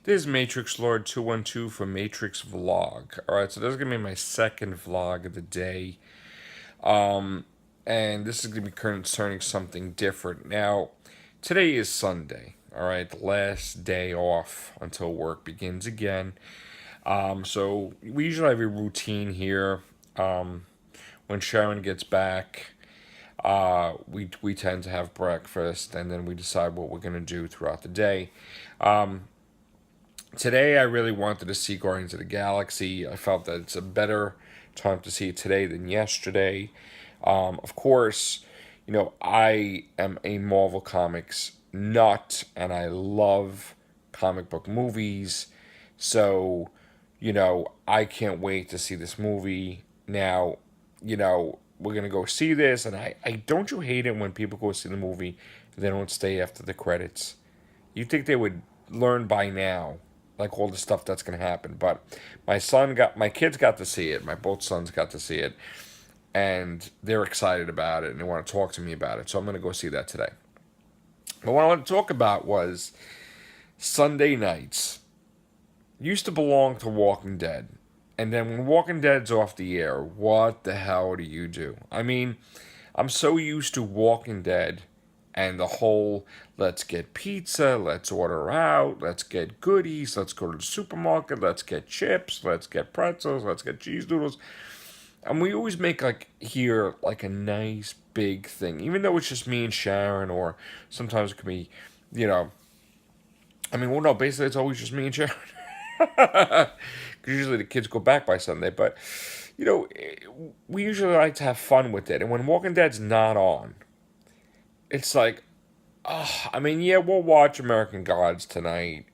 This is Matrix Lord 212 for MatrixVlog. Alright, so this is going to be my second vlog of the day. And this is going to be concerning something different. Now, today is Sunday. Alright, the last day off until work begins again. So we usually have a routine here. When Sharon gets back, we tend to have breakfast and then we decide what we're going to do throughout the day. Today I really wanted to see Guardians of the Galaxy. I felt that it's a better time to see it today than yesterday. Of course, I am a Marvel Comics nut and I love comic book movies. So, I can't wait to see this movie. Now, we're going to go see this. And I don't you hate it when people go see the movie and they don't stay after the credits? You think they would learn by now, like all the stuff that's gonna happen. But my kids got to see it. My both sons got to see it, and they're excited about it and they want to talk to me about it. So I'm gonna go see that today. But what I want to talk about was Sunday nights. Used to belong to Walking Dead. And then when Walking Dead's off the air, what the hell do you do? I mean, I'm so used to Walking Dead and the whole let's get pizza, let's order out, let's get goodies, let's go to the supermarket, let's get chips, let's get pretzels, let's get cheese doodles. And we always make like a nice big thing, even though it's just me and Sharon, or sometimes it could be, you know, no, basically it's always just me and Sharon. Because usually the kids go back by Sunday, but we usually like to have fun with it. And when Walking Dead's not on, it's like, yeah, we'll watch American Gods tonight,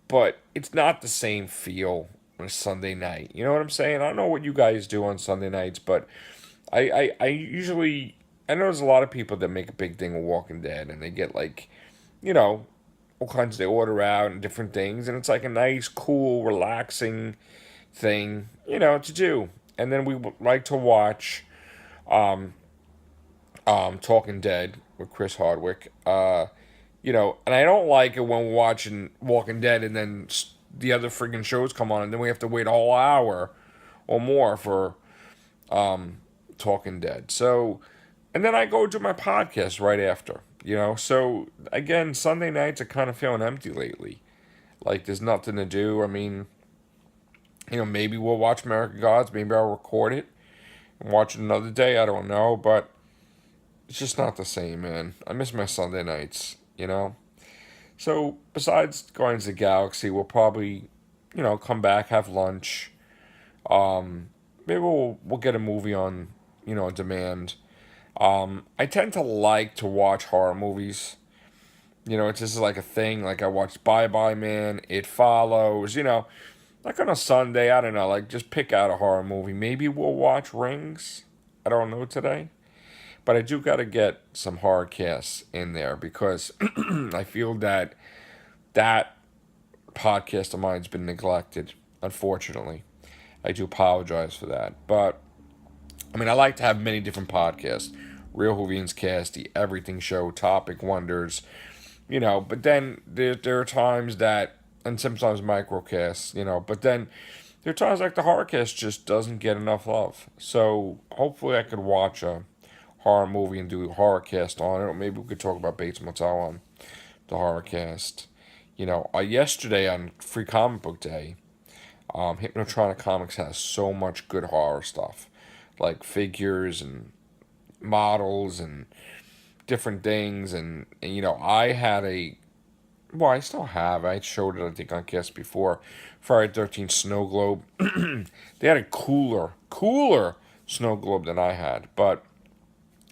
but it's not the same feel on a Sunday night. You know what I'm saying? I don't know what you guys do on Sunday nights, but I usually, I know there's a lot of people that make a big thing of Walking Dead, and they get you know, all kinds, they order out and different things, and it's like a nice, cool, relaxing thing, to do. And then we would like to watch Talking Dead with Chris Hardwick. And I don't like it when we're watching Walking Dead and then the other friggin' shows come on, and then we have to wait a whole hour or more for Talking Dead. So, and then I go do my podcast right after. So again, Sunday nights are kind of feeling empty lately. Like there's nothing to do. I mean, maybe we'll watch American Gods. Maybe I'll record it and watch it another day. I don't know, but it's just not the same, man. I miss my Sunday nights. So besides Guardians of the Galaxy, we'll probably, come back, have lunch. Maybe we'll get a movie on, demand. I tend to like to watch horror movies. It's just like a thing. Like I watched Bye Bye Man, It Follows. Like on a Sunday, I don't know. Like just pick out a horror movie. Maybe we'll watch Rings. I don't know today. But I do got to get some horror casts in there because I feel that podcast of mine's been neglected, unfortunately. I do apologize for that. But, I like to have many different podcasts. Real Hoovians Cast, the Everything Show, Topic Wonders, but then there are times that, and sometimes microcasts, but then there are times like the horrorcast just doesn't get enough love. So hopefully I could watch a horror movie and do a horror cast on it, or maybe we could talk about Bates Motel on the horror cast. Yesterday on Free Comic Book Day, Hypnotronic Comics has so much good horror stuff, like figures and models and different things, and I had I still have, I showed it I think on cast before, Friday 13th Snow Globe. They had a cooler snow globe than I had, but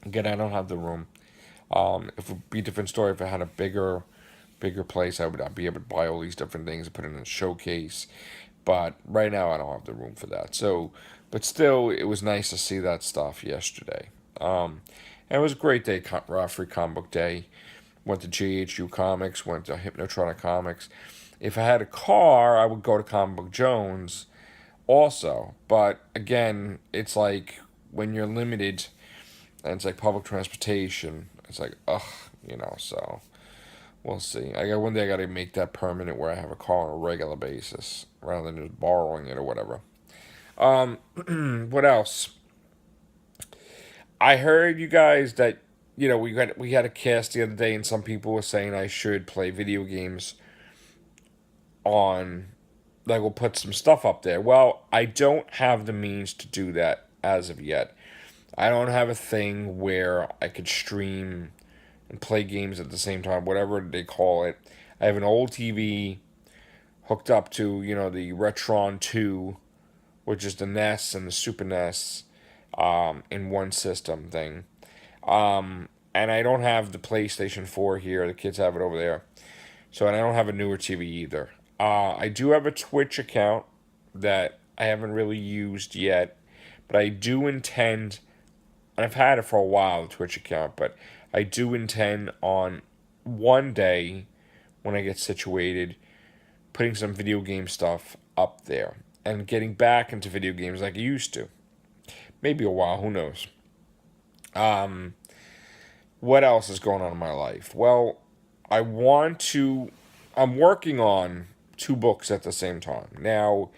again, I don't have the room. If it would be a different story if I had a bigger place. I'd be able to buy all these different things and put it in a showcase. But right now, I don't have the room for that. So, but still, it was nice to see that stuff yesterday. And it was a great day, Free Comic Book Day. Went to GHU Comics, went to Hypnotronic Comics. If I had a car, I would go to Comic Book Jones also. But again, it's like when you're limited and it's like public transportation, it's like, ugh, so. We'll see. One day I got to make that permanent where I have a car on a regular basis rather than just borrowing it or whatever. What else? I heard you guys that we had a cast the other day, and some people were saying I should play video games on, like, we'll put some stuff up there. Well, I don't have the means to do that as of yet. I don't have a thing where I could stream and play games at the same time, whatever they call it. I have an old TV hooked up to, the Retron 2, which is the NES and the Super NES in one system thing. And I don't have the PlayStation 4 here. The kids have it over there. So, and I don't have a newer TV either. I do have a Twitch account that I haven't really used yet, but I do intend, and I've had it for a while, the Twitch account, but I do intend on one day when I get situated, putting some video game stuff up there and getting back into video games like I used to. Maybe a while, who knows? What else is going on in my life? Well, I'm working on two books at the same time. Now,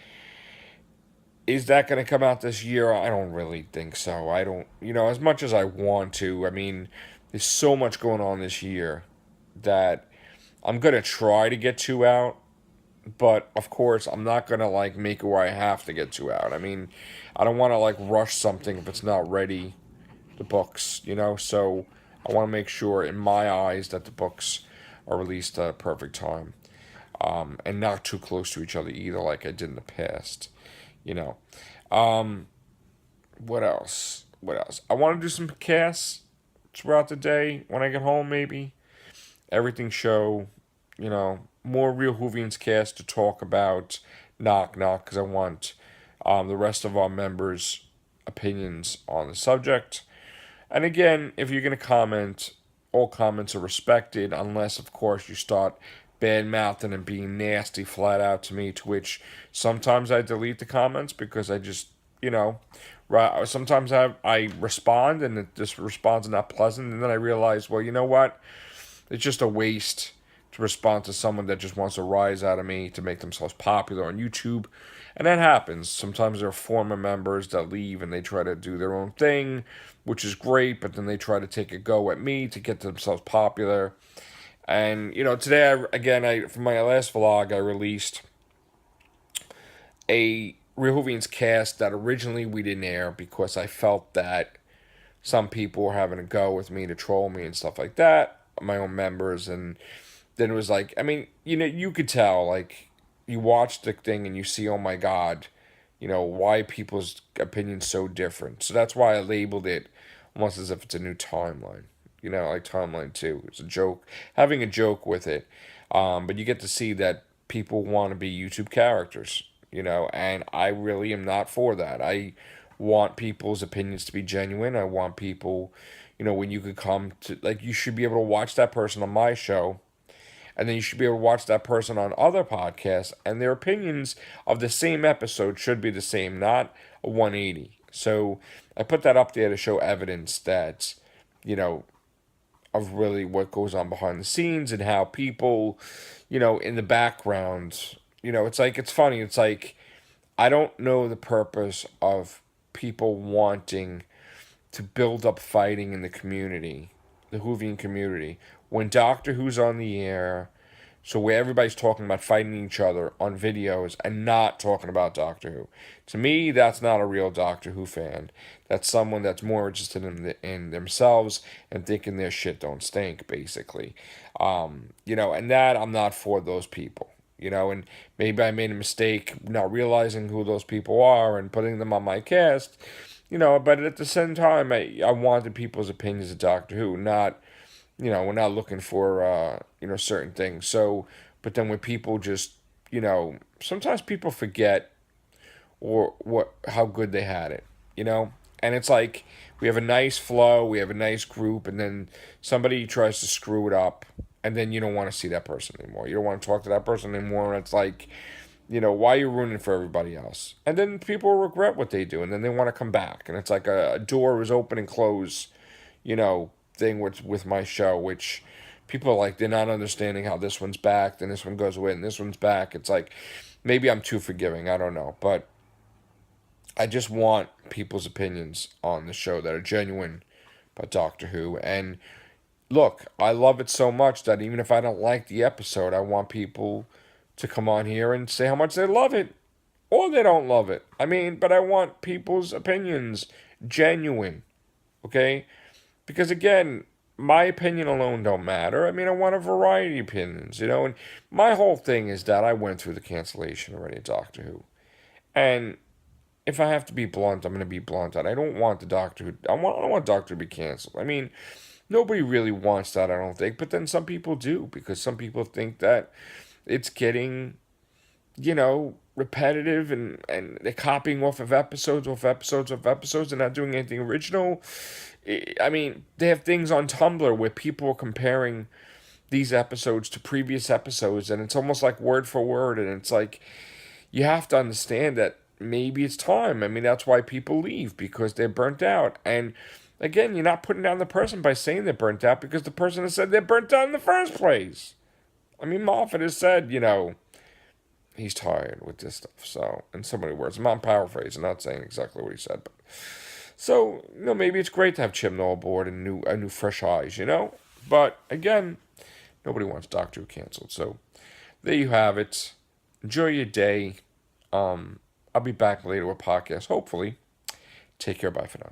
is that going to come out this year? I don't really think so. I don't, as much as I want to, I mean, there's so much going on this year that I'm going to try to get two out. But, of course, I'm not going to, like, make it where I have to get two out. I mean, I don't want to, like, rush something if it's not ready, the books, So I want to make sure, in my eyes, that the books are released at a perfect time. And not too close to each other either, like I did in the past. You know. What else? What else? I want to do some casts throughout the day when I get home, maybe. Everything show, more Real Hoovians cast to talk about Knock Knock, because I want the rest of our members' opinions on the subject. And again, if you're going to comment, all comments are respected, unless, of course, you start bad mouthing and being nasty flat out to me, to which sometimes I delete the comments because I just, right, sometimes I respond and this response is not pleasant, and then I realize, well, you know what? It's just a waste to respond to someone that just wants a rise out of me to make themselves popular on YouTube. And that happens. Sometimes there are former members that leave and they try to do their own thing, which is great, but then they try to take a go at me to get themselves popular. And, today, for my last vlog, I released a Real Hoovians cast that originally we didn't air because I felt that some people were having a go with me to troll me and stuff like that, my own members. And then it was like, I mean, you could tell, like, you watch the thing and you see, oh my God, why people's opinions so different. So that's why I labeled it almost as if it's a new timeline. Like Timeline 2. It's a joke, having a joke with it. But you get to see that people want to be YouTube characters, and I really am not for that. I want people's opinions to be genuine. I want people, when you could come to, like, you should be able to watch that person on my show, and then you should be able to watch that person on other podcasts, and their opinions of the same episode should be the same, not a 180. So I put that up there to show evidence that, of really what goes on behind the scenes and how people, in the background, it's funny. It's like, I don't know the purpose of people wanting to build up fighting in the community, the Whovian community, when Doctor Who's on the air, so where everybody's talking about fighting each other on videos and not talking about Doctor Who. To me, that's not a real Doctor Who fan. That's someone that's more interested in themselves and thinking their shit don't stink, basically. And that, I'm not for those people. And maybe I made a mistake not realizing who those people are and putting them on my cast. But at the same time, I wanted people's opinions of Doctor Who, not, we're not looking for, certain things. So, but then when people just, sometimes people forget how good they had it, And it's like, we have a nice flow, we have a nice group, and then somebody tries to screw it up, and then you don't want to see that person anymore. You don't want to talk to that person anymore, and it's like, why are you ruining for everybody else? And then people regret what they do, and then they want to come back. And it's like a door is open and close, thing with my show, which people are like, they're not understanding how this one's back, then this one goes away, and this one's back. It's like, maybe I'm too forgiving. I don't know. But I just want people's opinions on the show that are genuine about Doctor Who. And look, I love it so much that even if I don't like the episode, I want people to come on here and say how much they love it or they don't love it. I mean, but I want people's opinions genuine, okay? Because again, my opinion alone don't matter. I mean, I want a variety of opinions, you know? And my whole thing is that I went through the cancellation already of Doctor Who. And if I have to be blunt, I'm going to be blunt. And I don't want the Doctor Who... I don't want Doctor Who to be canceled. I mean, nobody really wants that, I don't think. But then some people do. Because some people think that it's getting, repetitive, and they're copying off of episodes, and not doing anything original. I mean, they have things on Tumblr where people are comparing these episodes to previous episodes, and it's almost like word for word, and it's like, you have to understand that maybe it's time. I mean, that's why people leave, because they're burnt out. And again, you're not putting down the person by saying they're burnt out, because the person has said they're burnt out in the first place. I mean, Moffat has said, he's tired with this stuff. So, in so many words, I'm paraphrasing, not saying exactly what he said, but so, maybe it's great to have Chibnall aboard and new fresh eyes, But again, nobody wants Doctor Who canceled. So there you have it. Enjoy your day. I'll be back later with a podcast, hopefully. Take care. Bye for now.